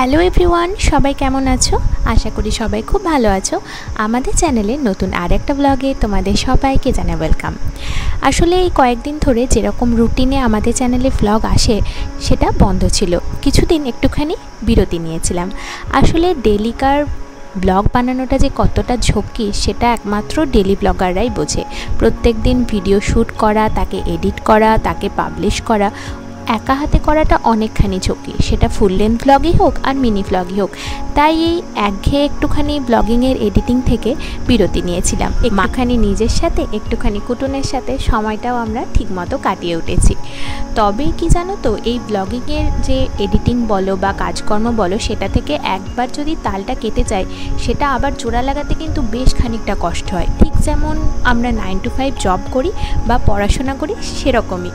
Hello everyone, সবাই কেমন আছো? আশা করি সবাই খুব ভালো আছো। আমাদের চ্যানেলে নতুন আরেকটা ব্লগে তোমাদের সবাইকে জানাই ওয়েলকাম। আসলে এই কয়েকদিন ধরে যেরকম রুটিনে আমাদের চ্যানেলে ব্লগ আসে সেটা বন্ধ ছিল, কিছুদিন একটুখানি বিরতি নিয়েছিলাম। আসলে ডেলিকার ব্লগ বানানোটা যে কতটা ঝক্কি সেটা একমাত্র ডেলি ব্লগাররাই বোঝে। প্রত্যেক দিন ভিডিও শ্যুট করা, তাকে এডিট করা, তাকে পাবলিশ করা, একা হাতে করাটা অনেকখানি ঝক্কি, সেটা ফুল লেন্থ ব্লগই হোক আর মিনি ব্লগই হোক। তাই এই একঘেয়ে একটুখানি ব্লগিংয়ের এডিটিং থেকে বিরতি নিয়েছিলাম। একটুখানি নিজের সাথে, একটুখানি কুটুনের সাথে সময়টাও আমরা ঠিকমতো কাটিয়ে উঠেছি। তবে কি জানো তো, এই ব্লগিংয়ের যে এডিটিং বলো বা কাজকর্ম বলো, সেটা থেকে একবার যদি তালটা কেটে যায় সেটা আবার জোড়া লাগাতে কিন্তু বেশ খানিকটা কষ্ট হয়। ঠিক যেমন আমরা 9 to 5 জব করি বা পড়াশোনা করি, সেরকমই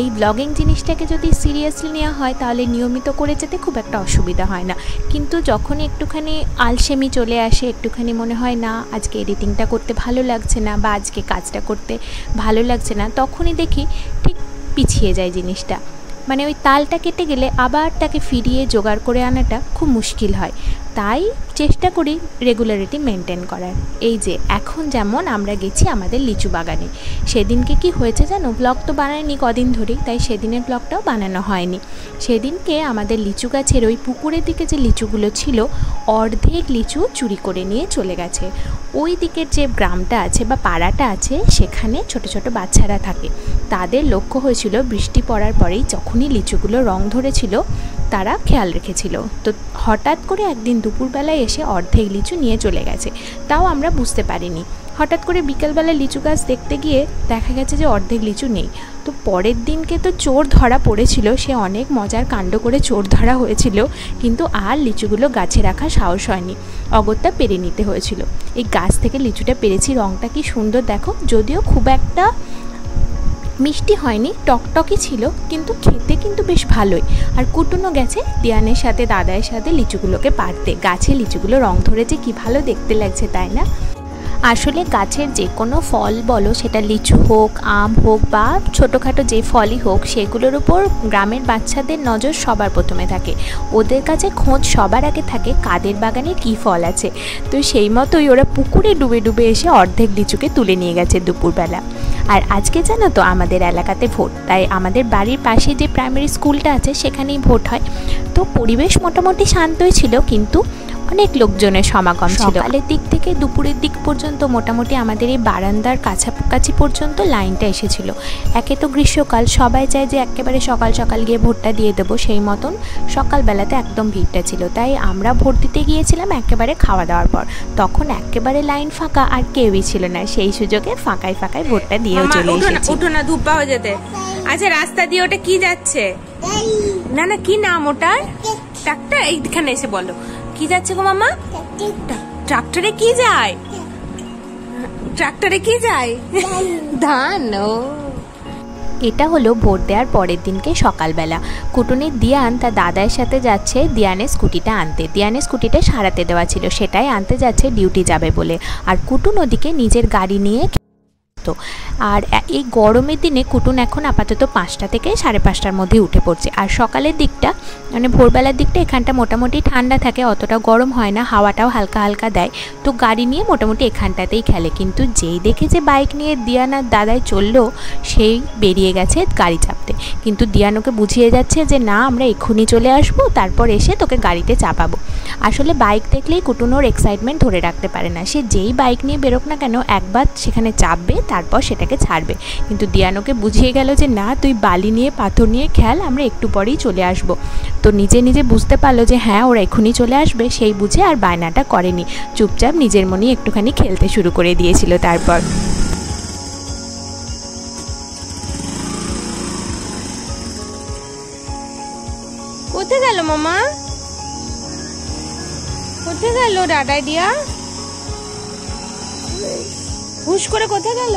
এই ব্লগিং জিনিসটাকে যদি সিরিয়াসলি নেওয়া হয় তাহলে নিয়মিত করে যেতে খুব একটা অসুবিধা হয় না। কিন্তু যখনই একটুখানি আলসেমি চলে আসে, একটুখানি মনে হয় না আজকে এডিটিংটা করতে ভালো লাগছে না বা আজকে কাজটা করতে ভালো লাগছে না, তখনই দেখি ঠিক পিছিয়ে যায় জিনিসটা। মানে ওই তালটা কেটে গেলে আবার তাকে ফিরিয়ে জোগাড় করে আনাটা খুব মুশকিল হয়। তাই চেষ্টা করি রেগুলারিটি মেনটেন করার। এই যে এখন যেমন আমরা গেছি আমাদের লিচু বাগানে, সেদিনকে কি হয়েছে জানো, ব্লগ তো বানাইনি কদিন ধরেই, তাই সেদিনের ব্লগটাও বানানো হয়নি। সেদিনকে আমাদের লিচু গাছের ওই পুকুরের দিকে যে লিচুগুলো ছিল, অর্ধেক লিচু চুরি করে নিয়ে চলে গেছে। ওই দিকের যে গ্রামটা আছে বা পাড়াটা আছে, সেখানে ছোট ছোট বাচ্চারা থাকে। তাদের লক্ষ্য হয়েছিল বৃষ্টি পড়ার পরেই যখনই লিচুগুলো রং ধরেছিল তারা খেয়াল রেখেছিল। তো হঠাৎ করে একদিন দুপুরবেলায় এসে অর্ধেক লিচু নিয়ে চলে গেছে, তাও আমরা বুঝতে পারিনি। হঠাৎ করে বিকেলবেলা লিচু গাছ দেখতে গিয়ে দেখা গেছে যে অর্ধেক লিচু নেই। তো পরের দিনকে তো চোর ধরা পড়েছিল, সে অনেক মজার কাণ্ড করে চোর ধরা হয়েছিল, কিন্তু আর লিচুগুলো গাছে রাখা সাহস হয়নি, অগত্যা পেরে নিতে হয়েছিল। এই গাছ থেকে লিচুটা পেরেছি, রঙটা কি সুন্দর দেখো, যদিও খুব একটা মিষ্টি হয়নি, টকটকই ছিল, কিন্তু খেতে কিন্তু বেশ ভালোই। আর কুটুনও গেছে দিয়ানের সাথে, দাদার সাথে লিচুগুলোকে পাড়তে। গাছে লিচুগুলো রং ধরেছে, কি ভালো দেখতে লাগছে, তাই না? আসলে গাছের যে কোনো ফল বলো, সেটা লিচু হোক, আম হোক বা ছোটোখাটো যে ফলই হোক, সেগুলোর উপর গ্রামের বাচ্চাদের নজর সবার প্রথমে থাকে। ওদের কাছে খোঁজ সবার আগে থাকে কাদের বাগানে কী ফল আছে। তো সেই মতোই ওরা পুকুরে ডুবে ডুবে এসে অর্ধেক লিচুকে তুলে নিয়ে গেছে দুপুরবেলা। আর আজকে জানো তো আমাদের এলাকাতে ভোট, তাই আমাদের বাড়ির পাশে যে প্রাইমারি স্কুলটা আছে সেখানেই ভোট হয়। তো পরিবেশ মোটামুটি শান্তই ছিল, কিন্তু অনেক লোকজনের সমাগম ছিল। সকালের দিক থেকে দুপুরের দিক পর্যন্ত মোটামুটি আমাদের এই বারান্দার কাছাকাছি পর্যন্ত লাইনটা এসেছিল। একে তো গ্রীষ্মকাল, সবাই চায় যে একেবারে সকাল সকাল গিয়ে ভোটটা দিয়ে দেবো, সেই মতন সকালবেলাতে একদম ভিড়টা ছিল। তাই আমরা ভোট দিতে গিয়েছিলাম একেবারে খাওয়া দাওয়ার পর, তখন একেবারে লাইন ফাঁকা, আর কেউই ছিল না। সেই সুযোগে ফাঁকায় ফাঁকায় ভোটটা দিয়েও চলে এসেছি। উঠো না, ধূপ পাওয়া যেতে। আচ্ছা, রাস্তা দিয়ে ওটা কি যাচ্ছে? না না, কি নাম ওটার? ট্রাক্টর? এইখানে এসে বলো কি যাচ্ছে গো মামা? ট্রাক্টরে কি যায়? ট্রাক্টরে কি যায়? ধান। ও, এটা হলো ভোট দেওয়ার পরের দিনকে সকালবেলা। কুটুনের দিয়ান তার দাদার সাথে যাচ্ছে দিয়ানের স্কুটিটা আনতে। দিয়ানের স্কুটিটা সারাতে দেওয়া ছিল, সেটাই আনতে যাচ্ছে ডিউটি যাবে বলে। আর কুটুন ওদিকে নিজের গাড়ি নিয়ে। আর এই গরমের দিনে কুটুন এখন আপাতত 5টা থেকে 5:30টার মধ্যে উঠে পড়ছে। আর সকালের দিকটা মানে ভোরবেলার দিকটা এখানটা মোটামুটি ঠান্ডা থাকে, অতটা গরম হয় না, হাওয়াটাও হালকা হালকা দেয়। তো গাড়ি নিয়ে মোটামুটি এখানটাতেই খেলে। কিন্তু যেই দেখে যে বাইক নিয়ে দিয়ান আর দাদাই চললো, সেই বেরিয়ে গেছে গাড়ি চাপতে। কিন্তু দিয়ান ওকে বুঝিয়ে যাচ্ছে যে না, আমরা এক্ষুনি চলে আসবো, তারপর এসে তোকে গাড়িতে চাপাবো। আসলে বাইক দেখলেই কুটুন ওর এক্সাইটমেন্ট ধরে রাখতে পারে না। সে যেই বাইক নিয়ে বেরোক না কেন, একবার সেখানে চাপবে, তারপর সেটাকে ছাড়বে। কিন্তু দিয়ানোকে বুঝিয়ে গেল যে না, তুই বালি নিয়ে পাথর নিয়ে খেল, আমরা একটু পরেই চলে আসব। তো নিজে নিজে বুঝতে পারলো যে হ্যাঁ, ওরা এক্ষুনি চলে আসবে, সেই বুঝে আর বায়নাটা করেনি, চুপচাপ নিজের মনে একটুখানি খেলতে শুরু করে দিয়েছিল। তারপর কোথায় গেল মামা? কোথায় গেল দাদাই দিয়া? হুশ করে কোথায় গেল?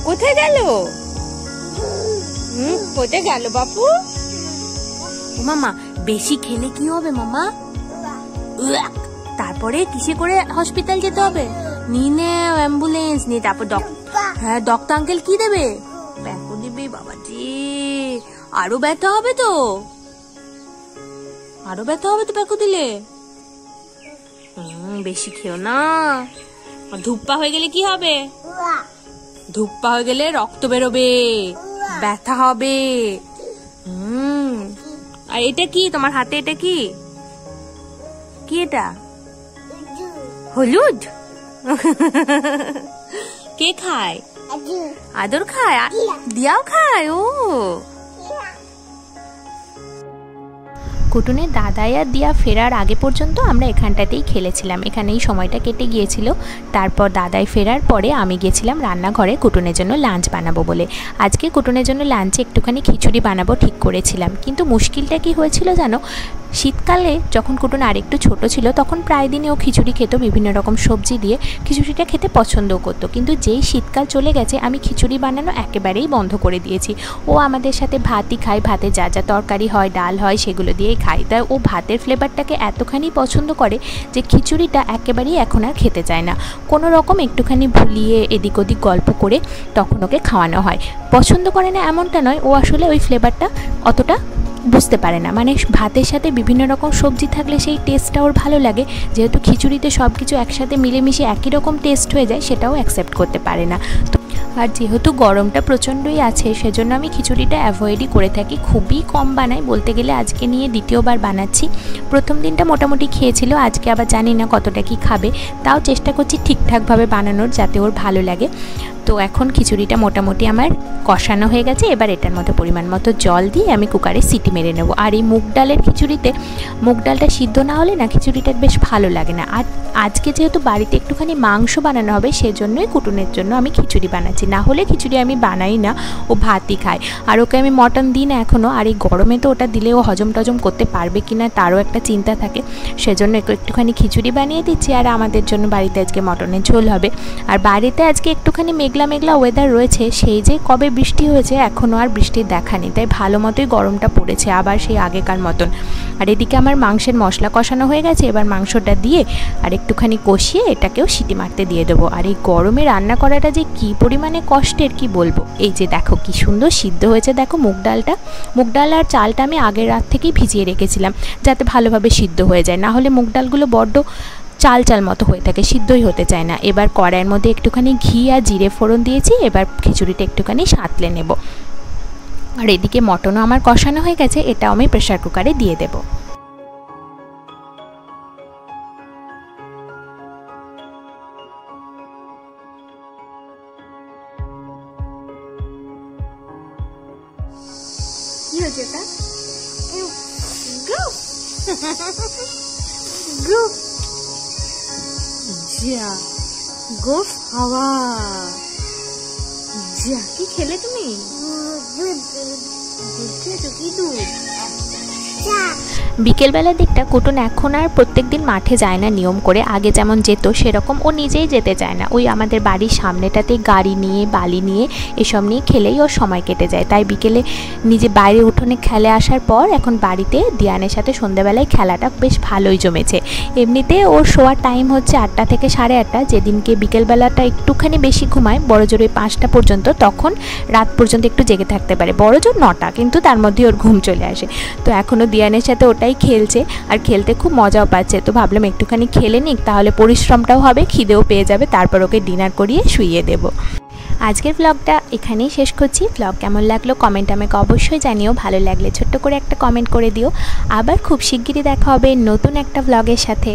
কোথায় গেল? কোথায় গেল বাপু? মামা, বেশি খেলে কি হবে মামা? তারপরে কিসে করে হসপিটাল যেতে হবে? নিয়ে অ্যাম্বুলেন্স নিয়ে, তারপর হ্যাঁ, ডক্টর আঙ্কেল কি দেবে? ব্যাকু দিবি বাবাজি, আরো ব্যথা হবে তো। আরো ব্যথা হবে তো প্যাকু দিলে। বেশি খেও না, ধুপ্পা হয়ে গেলে কি হবে? ধুপ্পা হয়ে গেলে রক্ত বেরোবে, ব্যথা হবে। আর এটা কি তোমার হাতে? এটা কি কি এটা? হলুদ। কে খায়? আদর খায়, দিয়াও খায়। ও কুটুনের দাদাই আর দিয়া ফেরার আগে পর্যন্ত আমরা এখানটাতেই খেলেছিলাম, এখানেই সময়টা কেটে গিয়েছিল। তারপর দাদাই ফেরার পরে আমি গেছিলাম রান্নাঘরে কুটুনের জন্য লাঞ্চ বানাবো বলে। আজকে কুটুনের জন্য লাঞ্চে একটুখানি খিচুড়ি বানাবো ঠিক করেছিলাম, কিন্তু মুশকিলটা কি হয়েছিল জানো? শীতকালে যখন কুটুন আরেকটু ছোট ছিল তখন প্রায় দিনই ও খিচুড়ি খেত, বিভিন্ন রকম সবজি দিয়ে খিচুড়িটা খেতে পছন্দও করতো। কিন্তু যেই শীতকাল চলে গেছে আমি খিচুড়ি বানানো একেবারেই বন্ধ করে দিয়েছি। ও আমাদের সাথে ভাতই খায়, ভাতে যা যা তরকারি হয়, ডাল হয়, সেগুলো দিয়েই খায়। তাই ও ভাতের ফ্লেভারটাকে এতখানি পছন্দ করে যে খিচুড়িটা একেবারেই এখন আর খেতে চায় না। কোনো রকম একটুখানি ভুলিয়ে এদিক ওদিক গল্প করে তখন ওকে খাওয়ানো হয়। পছন্দ করে না এমনটা নয়, ও আসলে ওই ফ্লেভারটা অতটা বুঝতে পারে না। মানে ভাতের সাথে বিভিন্ন রকম সবজি থাকলে সেই টেস্টটা ওর ভালো লাগে, যেহেতু খিচুড়িতে সব কিছু একসাথে মিলেমিশে একই রকম টেস্ট হয়ে যায়, সেটাও অ্যাকসেপ্ট করতে পারে না। তো আর যেহেতু গরমটা প্রচণ্ডই আছে সেজন্য আমি খিচুড়িটা অ্যাভয়েডই করে থাকি, খুবই কম বানাই। বলতে গেলে আজকে নিয়ে দ্বিতীয়বার বানাচ্ছি। প্রথম দিনটা মোটামুটি খেয়েছিল, আজকে আবার জানি না কতটা কি খাবে, তাও চেষ্টা করছি ঠিকঠাকভাবে বানানোর যাতে ওর ভালো লাগে। তো এখন খিচুড়িটা মোটামুটি আমার কষানো হয়ে গেছে। এবার এটার মধ্যে পরিমাণ মতো জল দিয়ে আমি কুকারে সিটি মেরে নেব। আর এই মুগ ডালের খিচুড়িতে মুগ ডালটা সিদ্ধ না হলে না খিচুড়িটা বেশ ভালো লাগে না। আর আজকে যেহেতু বাড়িতে একটুখানি মাংস বানানো হবে সেজন্যই কুটুনের জন্য আমি খিচুড়ি বানাচ্ছি, না হলে খিচুড়ি আমি বানাই না, ও ভাতই খায়। আর ওকে আমি মটন দিই না এখনও, আর এই গরমে তো ওটা দিলে ও হজম টজম করতে পারবে কি না তারও একটা চিন্তা থাকে, সেজন্য একটুখানি খিচুড়ি বানিয়ে দিচ্ছি। আর আমাদের জন্য বাড়িতে আজকে মটনের ঝোল হবে। আর বাড়িতে আজকে একটুখানি মেঘলা মেঘলা ওয়েদার রয়েছে, সেই যে কবে বৃষ্টি হয়েছে এখনও আর বৃষ্টির দেখা নেই, তাই ভালো মতোই গরমটা পড়েছে আবার সেই আগেকার মতন। আর এদিকে আমার মাংসের মশলা কষানো হয়ে গেছে, এবার মাংসটা দিয়ে আর একটুখানি কষিয়ে এটাকেও সিটি মারতে দিয়ে দেবো। আর এই গরমে রান্না করাটা যে কী পরিমাণে কষ্টের কি বলবো। এই যে দেখো কি সুন্দর সিদ্ধ হয়েছে, দেখো মুগ ডালটা। মুগ ডাল আর চালটা আমি আগের রাত থেকেই ভিজিয়ে রেখেছিলাম যাতে ভালোভাবে সিদ্ধ হয়ে যায়, না হলে মুগ ডালগুলো বড্ড চাল চাল মতো হয়ে থাকে, সিদ্ধই হতে চায় না। এবার কড়াইয়ের মধ্যে একটুখানি ঘি আর জিরে ফোড়ন দিয়েছি, এবার খিচুড়িটা একটুখানি সাঁতলে নেব। আর এদিকে মটনও আমার কষানো হয়ে গেছে, এটাও আমি প্রেসার কুকারে দিয়ে দেবো। কি হয়েছে এটা? গোফ যা, গোফ হাওয়া যা। কি খেলে তুমি? দুধ খেয়েছো? কি দুধ? বিকেলবেলার দিকটা কুটুন এখন আর প্রত্যেক দিন মাঠে যায় না নিয়ম করে, আগে যেমন যেত সেরকম ও নিজেই যেতে চায় না। ওই আমাদের বাড়ির সামনেটাতেই গাড়ি নিয়ে বালি নিয়ে এসব নিয়ে খেলেই ওর সময় কেটে যায়। তাই বিকেলে নিজে বাইরে উঠোনে খেলে আসার পর এখন বাড়িতে দিয়ানের সাথে সন্ধ্যাবেলায় খেলাটা বেশ ভালোই জমেছে। এমনিতে ওর শোয়ার টাইম হচ্ছে 8টা থেকে 8:30, যেদিনকে বিকেলবেলাটা একটুখানি বেশি ঘুমায়, বড়জোর ওই 5টা পর্যন্ত, তখন রাত পর্যন্ত একটু জেগে থাকতে পারে। বড়জোর 9টা, কিন্তু তার মধ্যে ওর ঘুম চলে আসে। তো এখনও দিয়ানের সাথে ওটাই খেলছে, আর খেলতে খুব মজাও পাচ্ছে। তো ভাবলাম একটুখানি খেলে নিক, তাহলে পরিশ্রমটাও হবে, খিদেও পেয়ে যাবে, তারপর ওকে ডিনার করিয়ে শুইয়ে দেব। আজকের ব্লগটা এখানেই শেষ করছি। ব্লগ কেমন লাগলো কমেন্ট আমাকে অবশ্যই জানিও, ভালো লাগলে ছোট্ট করে একটা কমেন্ট করে দিও। আবার খুব শিগগিরই দেখা হবে নতুন একটা ব্লগের সাথে।